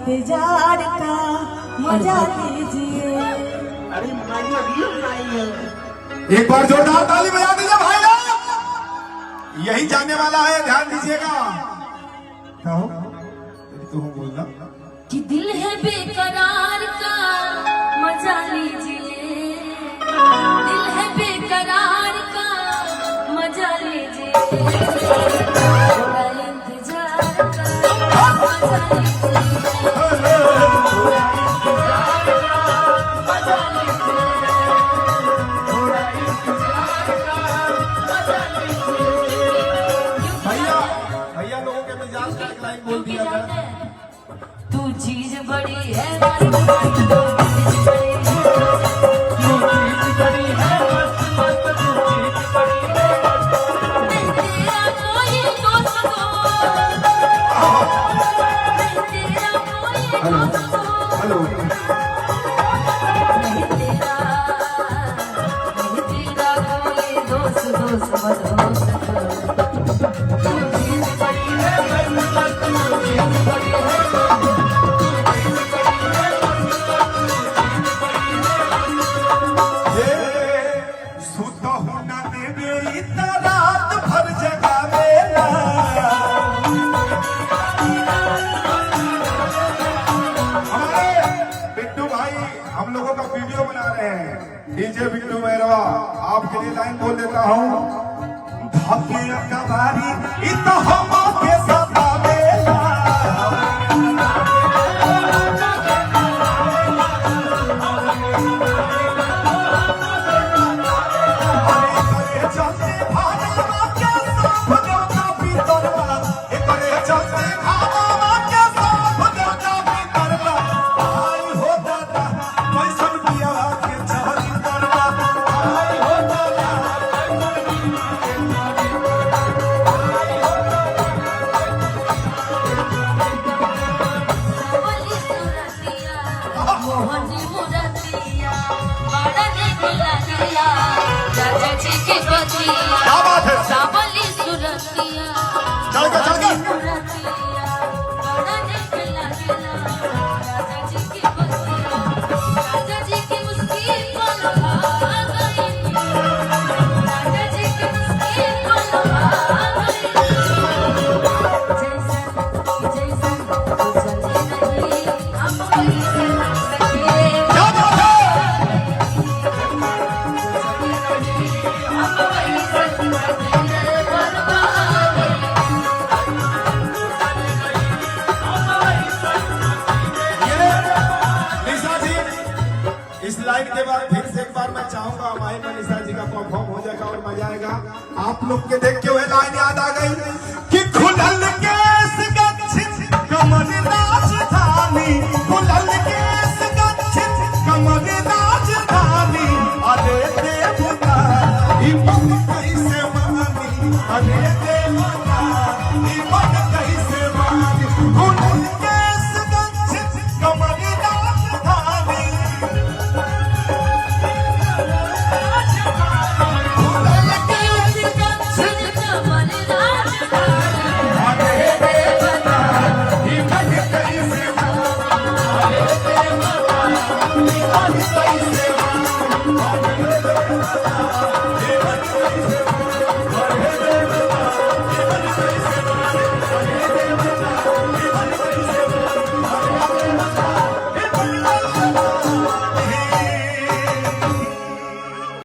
इंतजार का मजा लीजिए। अरे माइया एक बार जोरदार ताली बजा दीजिए भाई लोग। यही जाने वाला है, ध्यान दीजिएगा। कहो तू बोलना कि दिल है बेकरार का मजा लीजिए, दिल है बेकरार का मजा लीजिए, थोड़ा इंतजार का मजा लीजिए, थोड़ा इंतजार का मजा लीजिए, थोड़ा इंतजार का मजा लीजिए। भैया भैया लोगों के मिजाज का एक लाइन बोल दिया था। तू चीज बड़ी है मस्त मस्त, तू चीज बड़ी है, तू चीज बड़ी है मस्त मस्त, तू चीज बड़ी है मस्त। नहीं तेरा कोई दोस्त हो, नहीं तेरा कोई दोस्त हो, हेलो नहीं तेरा कोई दोस्त दोस्त दोस्त। तू चीज बड़ी है मस्त मस्त, तू चीज बड़ी है मस्त। रात भर जगावेला। हमारे बिट्टू भाई हम लोगों का वीडियो बना रहे हैं, डीजे बिट्टू मैरवा। आपके लिए लाइन बोल देता हूँ। धके कबारी इत हम के सतावेला। क्या बात है? सावली सुरतिया, चल के बड़ा निकला गिला, राजा जी की बतिया, राजा जी की मुस्किन को लगा गई, राजा जी की मुस्किन को लगा गई। जैसन जैसन चले नहीं हम वैसे सखिए, क्या बात है? हम वैसे सखिए बर्बाद। निशा जी, इस लाइन के बाद फिर से एक बार मैं चाहूंगा हमारे में निशा जी का परफॉर्म हो जाएगा और मजा आएगा। आप लोग के देख के वह लाइन याद आ गई कि खुलल केस गच्छित कमर राजधानी, खुलल केस गच्छित कमर राजधानी। अरे देवता ई मन कैसे मानी, अरे देवता ई मन कैसे मानी। खुलल केस गच्छित कमर राजधानी, खुलल केस गच्छित कमल राजधानी, अरे देवता ई मन कैसे मानी, अरे देवता ई मन कैसे मानी।